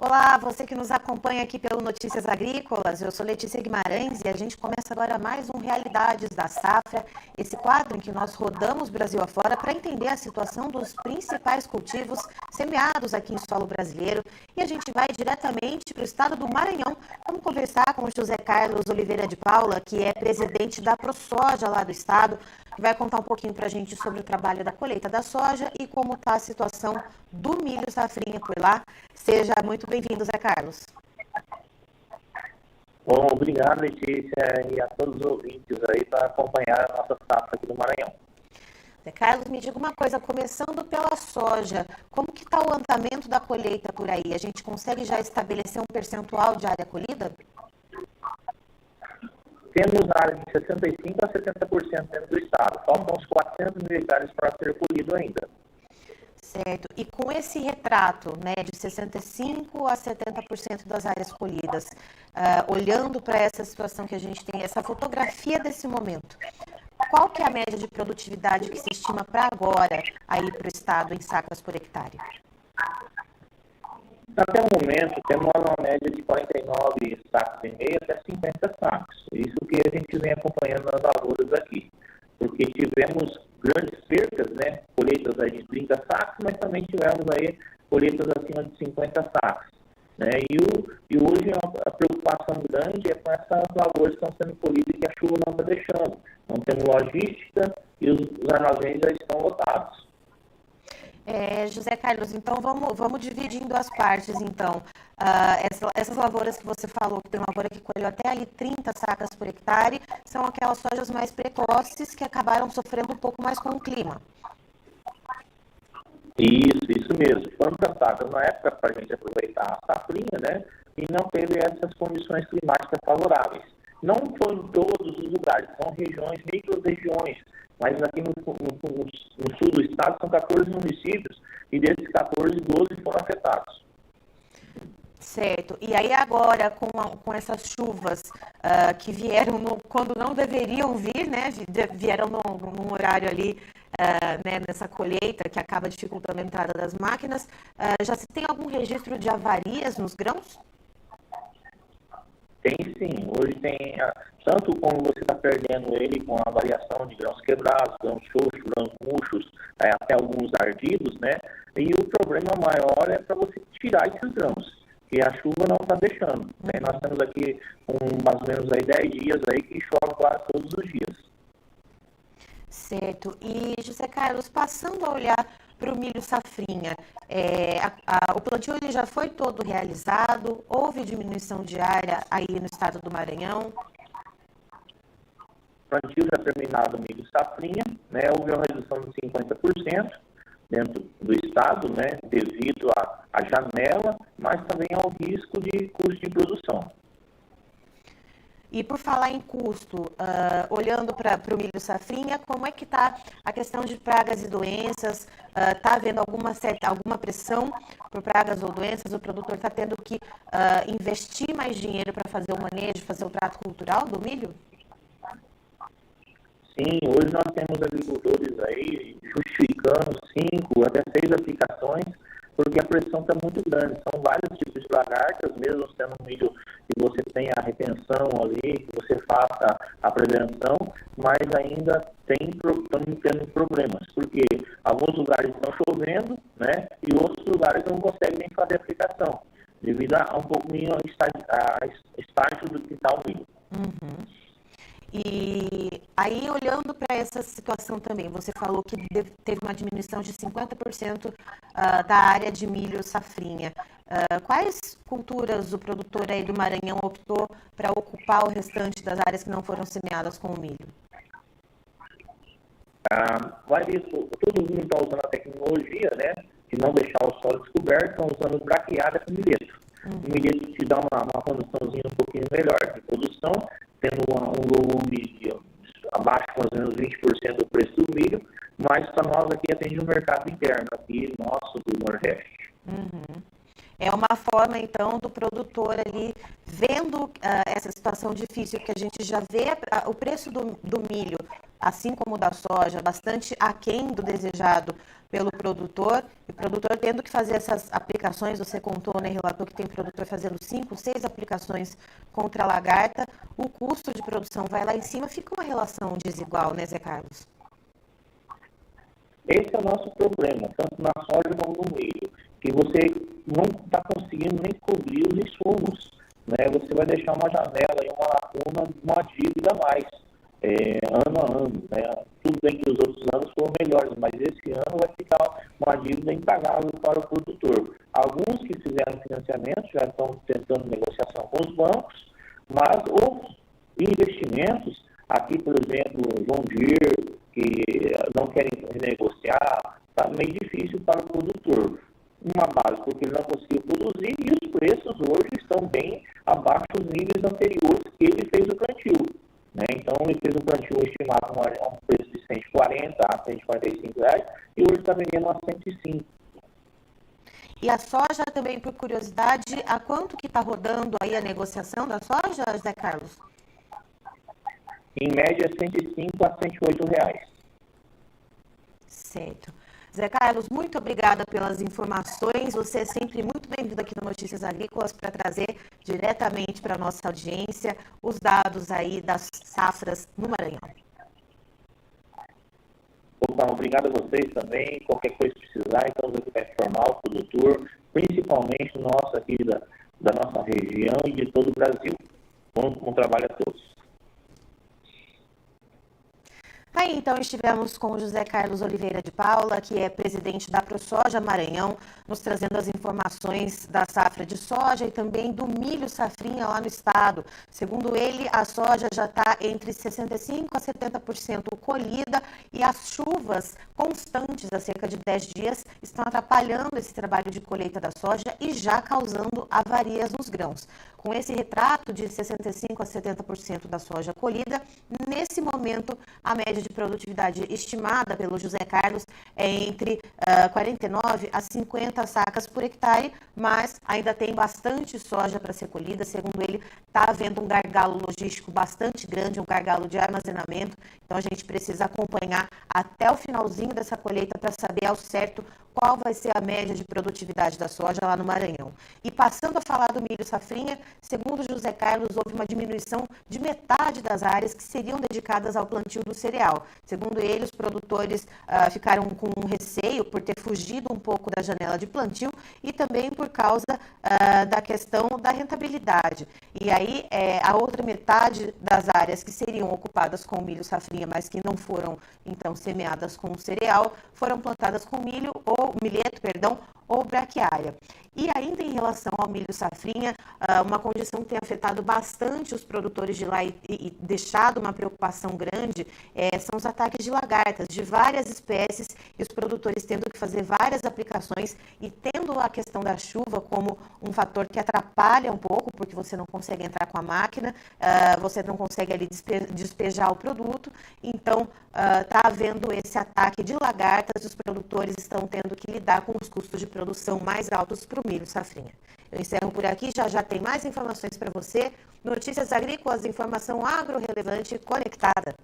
Olá, você que nos acompanha aqui pelo Notícias Agrícolas, eu sou Letícia Guimarães e a gente começa agora mais um Realidades da Safra, esse quadro em que nós rodamos Brasil afora para entender a situação dos principais cultivos semeados aqui em solo brasileiro, e a gente vai diretamente para o estado do Maranhão. Vamos conversar com o José Carlos Oliveira de Paula, que é presidente da ProSoja lá do estado, que vai contar um pouquinho para a gente sobre o trabalho da colheita da soja e como está a situação do milho safrinha por lá. Seja muito bem-vindo, Zé Carlos. Bom, obrigado, Letícia, e a todos os ouvintes aí para acompanhar a nossa safra aqui do Maranhão. Zé Carlos, me diga uma coisa, começando pela soja, como que está o andamento da colheita por aí? A gente consegue já estabelecer um percentual de área colhida? Temos área de 65% a 70% dentro do estado. Faltam uns 400 mil hectares para ser colhido ainda. Certo. E com esse retrato, né, de 65% a 70% das áreas colhidas, olhando para essa situação que a gente tem, essa fotografia desse momento, qual que é a média de produtividade que se estima para agora aí para o estado em sacas por hectare? Até o momento, temos uma média de 49 sacos e meio até 50 sacos. Isso que a gente vem acompanhando nas lavouras aqui. Porque tivemos grandes percas, né? Colheitas aí de 30 sacos, mas também tivemos aí colheitas acima de 50 sacos. Né? E hoje a preocupação grande é com essas lavouras que estão sendo colhidas e que a chuva não está deixando. Não temos logística e os armazéns já estão lotados. José Carlos, então vamos dividir em duas partes, então. Essas lavouras que você falou, que tem lavoura que colheu até ali 30 sacas por hectare, são aquelas sojas mais precoces que acabaram sofrendo um pouco mais com o clima. Isso mesmo. Foram plantadas na época para a gente aproveitar a safrinha, né? E não teve essas condições climáticas favoráveis. Não foram em todos os lugares, são regiões, micro-regiões, mas aqui no sul do estado são 14 municípios e desses 14, 12 foram afetados. Certo. E aí agora, com essas chuvas que vieram quando não deveriam vir, né? Vieram num horário ali, né, nessa colheita que acaba dificultando a entrada das máquinas, já se tem algum registro de avarias nos grãos? Tem sim. Hoje tem, tanto como você está perdendo ele com a variação de grãos quebrados, grãos xoxos, grãos murchos, até alguns ardidos, né? E o problema maior é para você tirar esses grãos, que a chuva não está deixando. Né? Nós temos aqui mais ou menos aí 10 dias aí que chove quase todos os dias. Certo. E, José Carlos, passando a olhar para o milho safrinha, o plantio ele já foi todo realizado? Houve diminuição de área aí no estado do Maranhão? O plantio já terminado do milho safrinha, né? Houve uma redução de 50% dentro do estado, né? Devido à janela, mas também ao risco de custo de produção. E por falar em custo, olhando para o milho safrinha, como é que está a questão de pragas e doenças? Está havendo alguma pressão por pragas ou doenças? O produtor está tendo que investir mais dinheiro para fazer o manejo, fazer o trato cultural do milho? Sim, hoje nós temos agricultores aí justificando 5 até 6 aplicações, porque a pressão está muito grande. São vários tipos de lagartas, mesmo sendo um milho que você tem a retenção ali, que você faça a prevenção, mas ainda estamos tendo problemas, porque alguns lugares estão chovendo, né, e outros lugares não conseguem nem fazer aplicação, devido a um pouquinho a estágio do que está o milho. Uhum. E aí, olhando para essa situação também, você falou que teve uma diminuição de 50% da área de milho safrinha. Quais culturas o produtor aí do Maranhão optou para ocupar o restante das áreas que não foram semeadas com o milho? Todo mundo está usando a tecnologia, né, de não deixar o solo descoberto, estão usando braquiária com milheto. O milheto te dá uma condiçãozinha um pouquinho melhor de produção, tendo um volume abaixo mais ou menos 20% do preço do milho, mas para nós aqui atende o mercado interno, aqui nosso do Nordeste. Uhum. É uma forma, então, do produtor ali, vendo essa situação difícil, que a gente já vê o preço do milho assim como o da soja, bastante aquém do desejado pelo produtor, e o produtor tendo que fazer essas aplicações, você contou, né, relatou que tem produtor fazendo 5, 6 aplicações contra a lagarta, o custo de produção vai lá em cima, fica uma relação desigual, né, Zé Carlos? Esse é o nosso problema, tanto na soja como no milho, que você não está conseguindo nem cobrir os insumos, né? Você vai deixar uma janela e uma lacuna, uma dívida a mais, ano a ano, né? Tudo bem que os outros anos foram melhores, mas esse ano vai ficar uma dívida impagável para o produtor. Alguns que fizeram financiamento já estão tentando negociação com os bancos, mas os investimentos, aqui, por exemplo, João Deere, que não querem renegociar, está meio difícil para o produtor. Uma base porque ele não conseguiu produzir e os preços hoje estão bem abaixo dos níveis anteriores que ele fez o plantio, né? Então, ele fez um plantio estimado a um preço de 140 a 145 reais e hoje está vendendo a 105. E a soja também, por curiosidade, a quanto que está rodando aí a negociação da soja, Zé Carlos? Em média, 105 a 108 reais. Certo. Zé Carlos, muito obrigada pelas informações. Você é sempre muito bem-vindo aqui no Notícias Agrícolas para trazer diretamente para a nossa audiência os dados aí das safras no Maranhão. Opa, obrigado a vocês também. Qualquer coisa que precisar, então, aqui para informar o produtor, principalmente o nosso aqui da nossa região e de todo o Brasil. Bom trabalho a todos. Aí, então, estivemos com o José Carlos Oliveira de Paula, que é presidente da ProSoja Maranhão, nos trazendo as informações da safra de soja e também do milho safrinha lá no estado. Segundo ele, a soja já está entre 65% a 70% colhida e as chuvas constantes há cerca de 10 dias estão atrapalhando esse trabalho de colheita da soja e já causando avarias nos grãos. Com esse retrato de 65% a 70% da soja colhida, nesse momento, a média de produtividade estimada pelo José Carlos é entre 49 a 50 sacas por hectare, mas ainda tem bastante soja para ser colhida. Segundo ele, está havendo um gargalo logístico bastante grande, um gargalo de armazenamento, então a gente precisa acompanhar até o finalzinho dessa colheita para saber ao certo qual vai ser a média de produtividade da soja lá no Maranhão. E passando a falar do milho safrinha, segundo José Carlos, houve uma diminuição de metade das áreas que seriam dedicadas ao plantio do cereal. Segundo ele, os produtores ficaram com receio por ter fugido um pouco da janela de plantio e também por causa da questão da rentabilidade. E aí, a outra metade das áreas que seriam ocupadas com milho safrinha, mas que não foram, então, semeadas com cereal, foram plantadas com milho ou milheto, ou braquiária. E ainda em relação ao milho safrinha, uma condição que tem afetado bastante os produtores de lá e deixado uma preocupação grande são os ataques de lagartas de várias espécies e os produtores tendo que fazer várias aplicações e tendo a questão da chuva como um fator que atrapalha um pouco, porque você não consegue entrar com a máquina, você não consegue ali despejar o produto, então está havendo esse ataque de lagartas e os produtores estão tendo que lidar com os custos de produção mais altos para o milho safrinha. Eu encerro por aqui, já tem mais informações para você. Notícias Agrícolas, informação agro relevante conectada.